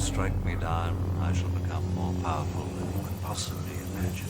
strike me down, I shall become more powerful than you can possibly imagine.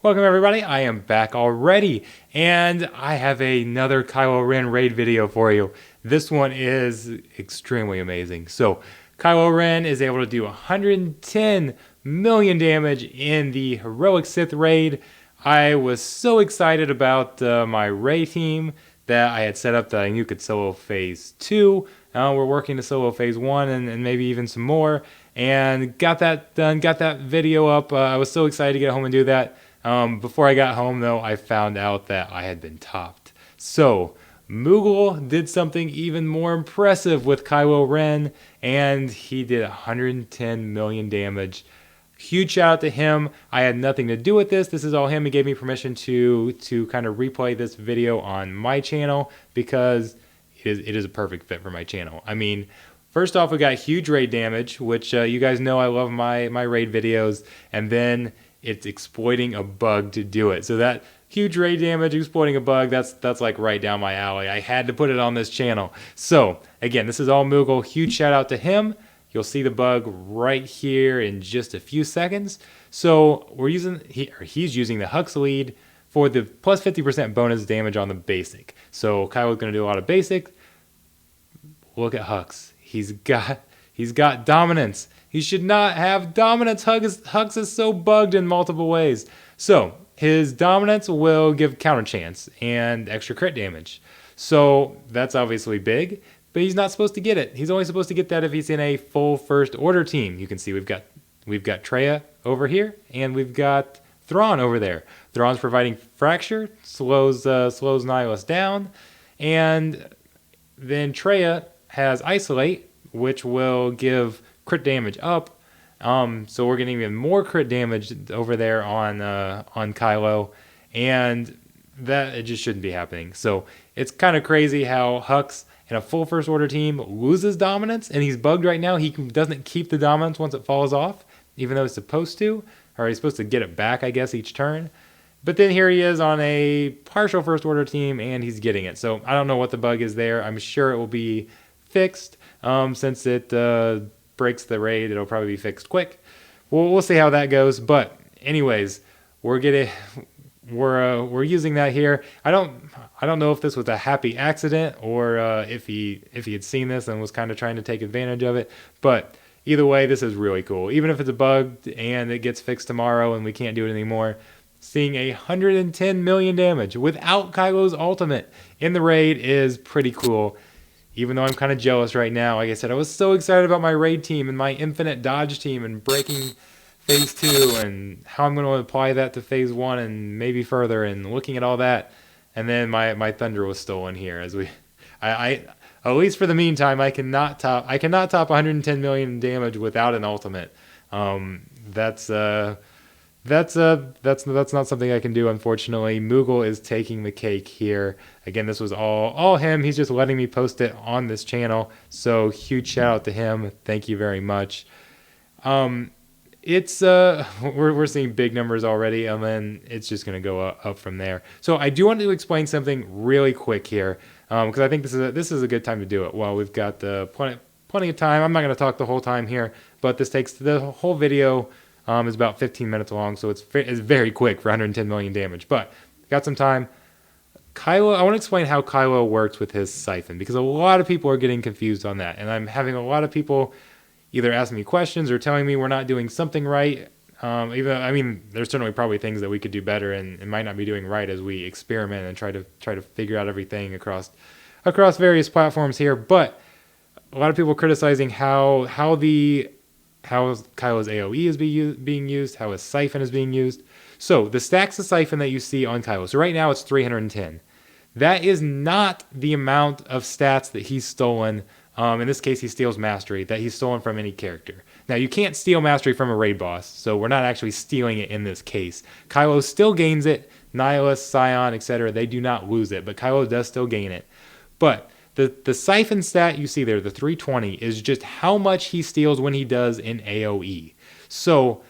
Welcome everybody, I am back already, and I have another Kylo Ren raid video for you. This one is extremely amazing. So, Kylo Ren is able to do 110 million damage in the Heroic Sith raid. I was so excited about my raid team that I had set up that I knew could solo phase 2. We're working to solo phase 1 and maybe even some more, and got that done, got that video up. I was so excited to get home and do that. Before I got home, though, I found out that I had been topped. So, Moogle did something even more impressive with Kylo Ren, and he did 110 million damage. Huge shout out to him. I had nothing to do with this. This is all him. He gave me permission to kind of replay this video on my channel because it is a perfect fit for my channel. I mean, first off, we got huge raid damage, which you guys know I love my raid videos, and then it's exploiting a bug to do it. So that huge raid damage, exploiting a bug, that's like right down my alley. I had to put it on this channel. So again, this is all Moogle. Huge shout out to him. You'll see the bug right here in just a few seconds. So he's using the Hux lead for the plus 50% bonus damage on the basic. So Kylo's going to do a lot of basic. Look at Hux. He's got dominance. He should not have dominance. Hux is so bugged in multiple ways. So his dominance will give counter chance and extra crit damage. So that's obviously big, but he's not supposed to get it. He's only supposed to get that if he's in a full first order team. You can see we've got Traya over here, and we've got Thrawn over there. Thrawn's providing fracture, slows Nihilus down, and then Traya has isolate, which will give crit damage up. So we're getting even more crit damage over there on Kylo, and that it just shouldn't be happening. So it's kind of crazy how Hux in a full first order team loses dominance, and he's bugged right now. He doesn't keep the dominance once it falls off, even though he's supposed to, or he's supposed to get it back, I guess, each turn. But then here he is on a partial first order team, and he's getting it. So I don't know what the bug is there. I'm sure it will be fixed. Since it breaks the raid, it'll probably be fixed quick. We'll see how that goes. But anyways, we're using that here. I don't know if this was a happy accident or if he had seen this and was kind of trying to take advantage of it. But either way, this is really cool. Even if it's a bug and it gets fixed tomorrow and we can't do it anymore, seeing 110 million damage without Kylo's ultimate in the raid is pretty cool. Even though I'm kind of jealous right now. Like I said, I was so excited about my raid team and my infinite dodge team and breaking phase 2 and how I'm going to apply that to phase 1 and maybe further, and looking at all that. And then my thunder was stolen here I at least for the meantime, I cannot top 110 million damage without an ultimate. That's not something I can do, unfortunately. Moogle is taking the cake here. Again, this was all him. He's just letting me post it on this channel. So huge shout out to him. Thank you very much. It's we're seeing big numbers already, and then it's just gonna go up from there. So I do want to explain something really quick here, because I think this is a good time to do it. Well, we've got plenty of time. I'm not gonna talk the whole time here, but this takes the whole video. Is about 15 minutes long, so it's very quick for 110 million damage. But got some time. Kylo, I want to explain how Kylo works with his siphon, because a lot of people are getting confused on that, and I'm having a lot of people either asking me questions or telling me we're not doing something right. There's certainly probably things that we could do better and might not be doing right as we experiment and try to figure out everything across various platforms here. But a lot of people criticizing how Kylo's AoE is being used, how his siphon is being used. So the stacks of siphon that you see on Kylo, so right now it's 310. That is not the amount of stats that he's stolen. In this case, he steals mastery, that he's stolen from any character. Now, you can't steal mastery from a raid boss, so we're not actually stealing it in this case. Kylo still gains it. Nihilus, Scion, etc., they do not lose it, but Kylo does still gain it. But the siphon stat you see there, the 320, is just how much he steals when he does an AoE. So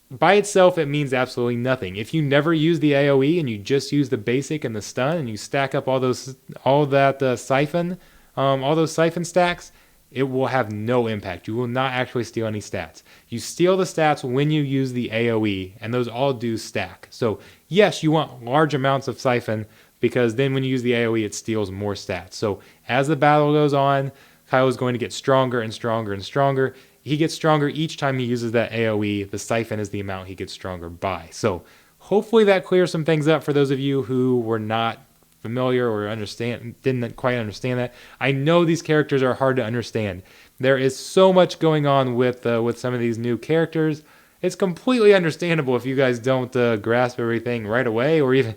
by itself, it means absolutely nothing. If you never use the AoE and you just use the basic and the stun, and you stack up all that siphon, all those siphon stacks, it will have no impact. You will not actually steal any stats. You steal the stats when you use the AoE, and those all do stack. So yes, you want large amounts of Siphon, because then when you use the AoE, it steals more stats. So as the battle goes on, Kylo is going to get stronger and stronger and stronger. He gets stronger each time he uses that AoE. The Siphon is the amount he gets stronger by. So hopefully that clears some things up for those of you who were not familiar or didn't quite understand that. I know these characters are hard to understand. There is so much going on with some of these new characters. It's completely understandable if you guys don't grasp everything right away, or even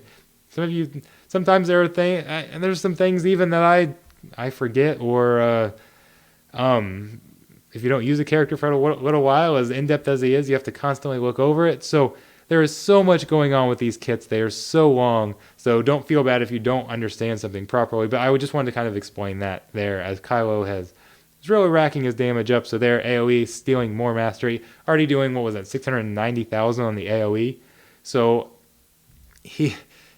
some of you. Sometimes there are things, and there's some things even that I forget, or if you don't use a character for a little while, as in depth as he is, you have to constantly look over it. So there is so much going on with these kits. They are so long, so don't feel bad if you don't understand something properly. But I just wanted to kind of explain that there, as Kylo is really racking his damage up. So there, AoE, stealing more mastery, already doing, what was that, 690,000 on the AoE. So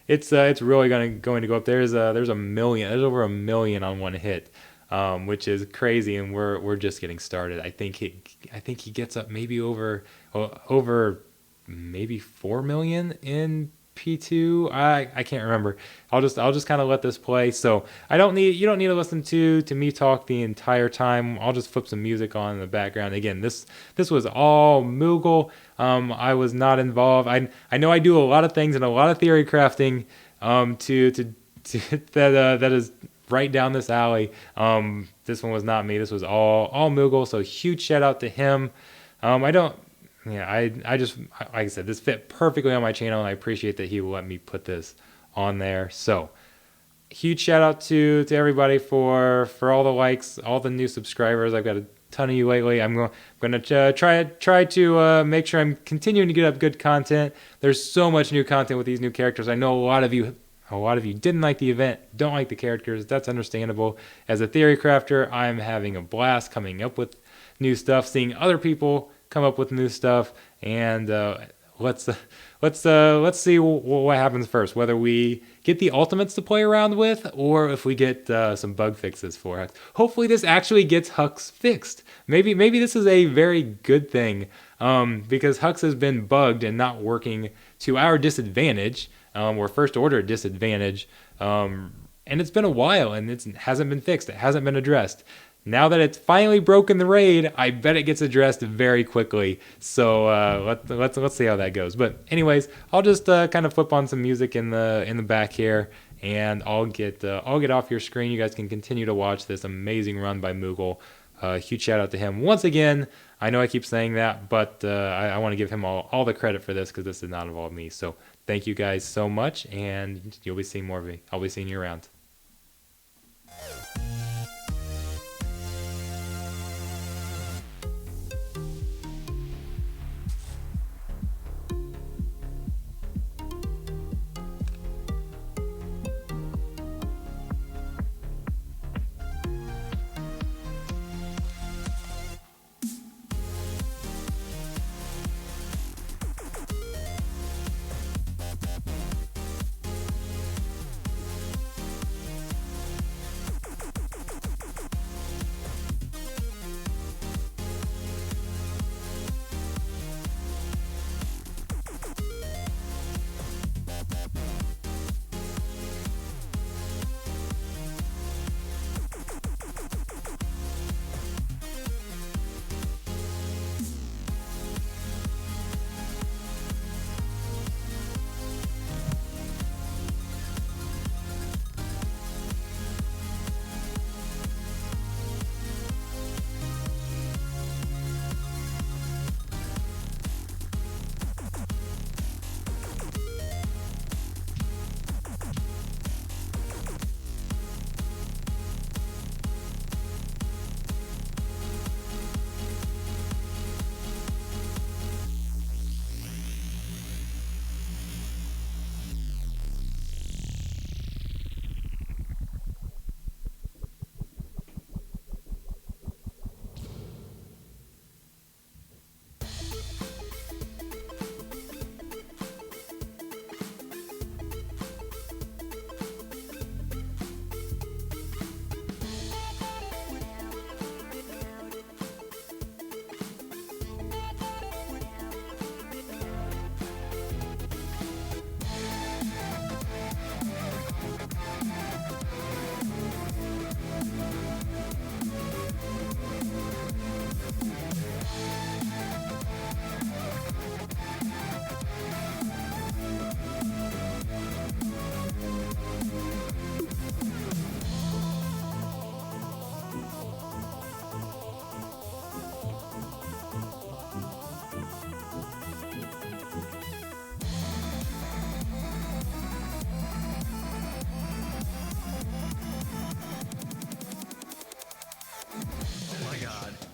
it's really going to go up. There's a million. There's over 1 million on one hit, which is crazy, and we're just getting started. I think he gets up maybe over maybe 4 million in P2. I can't remember. I'll just kind of let this play. So you don't need to listen to me talk the entire time. I'll just flip some music on in the background. Again, this was all Moogle. I was not involved. I know I do a lot of things and a lot of theory crafting that is right down this alley. This one was not me. This was all Moogle. So huge shout out to him. I just, like I said, this fit perfectly on my channel, and I appreciate that he will let me put this on there. So huge shout out to everybody for all the likes, all the new subscribers. I've got a ton of you lately. I'm going to try to make sure I'm continuing to get up good content. There's so much new content with these new characters. I know a lot of you didn't like the event, don't like the characters. That's understandable. As a theory crafter, I'm having a blast coming up with new stuff, seeing other people come up with new stuff, and let's see what happens first. Whether we get the ultimates to play around with, or if we get some bug fixes for Hux. Hopefully, this actually gets Hux fixed. Maybe this is a very good thing, because Hux has been bugged and not working to our disadvantage, or first order disadvantage, and it's been a while, and it hasn't been fixed. It hasn't been addressed. Now that it's finally broken the raid, I bet it gets addressed very quickly. So let's see how that goes. But anyways, I'll just kind of flip on some music in the back here, and I'll get off your screen. You guys can continue to watch this amazing run by Moogle. Huge shout out to him once again. I know I keep saying that, but I want to give him all the credit for this, because this did not involve me. So thank you guys so much, and you'll be seeing more of me. I'll be seeing you around. God.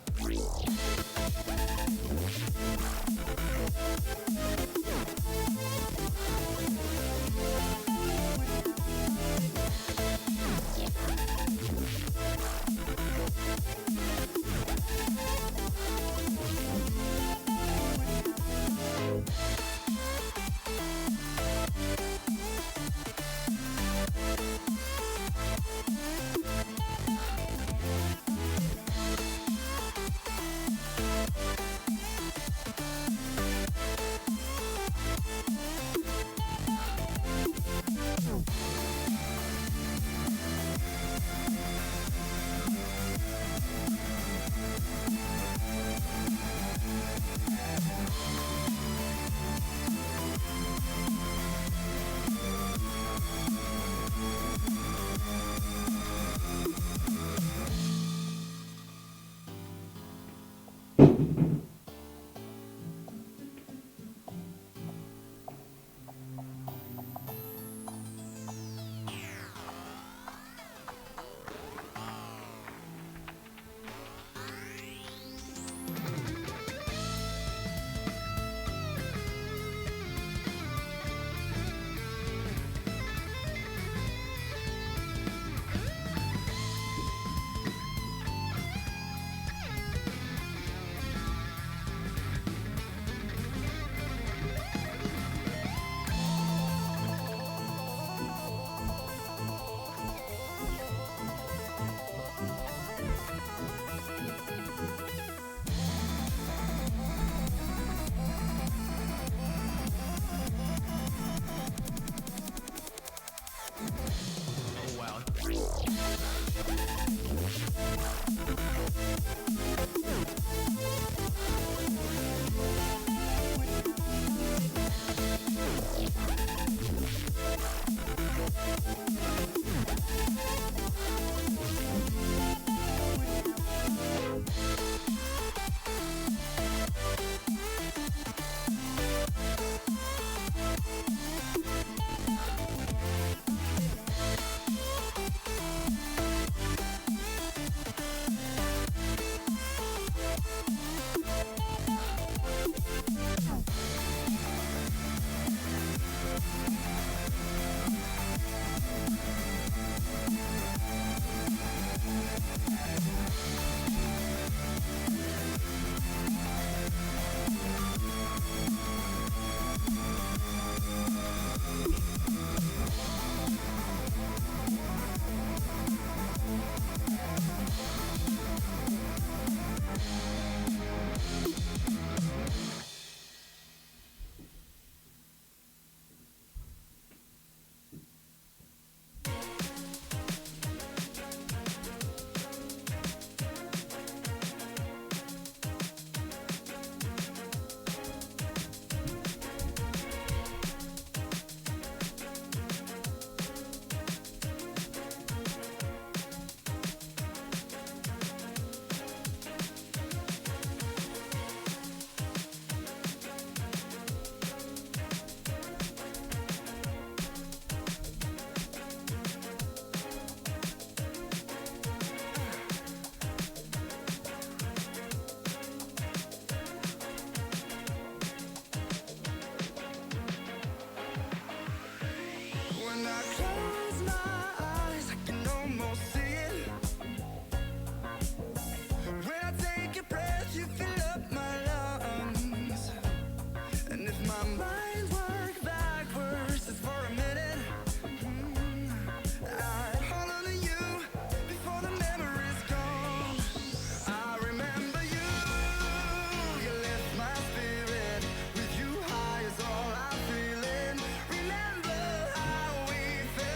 Remember how we felt.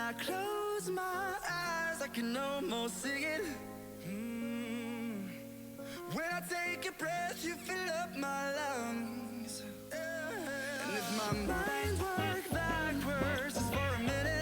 I close my eyes, I can almost see it. When I take a breath, you fill up my lungs. And if my mind works backwards just for a minute,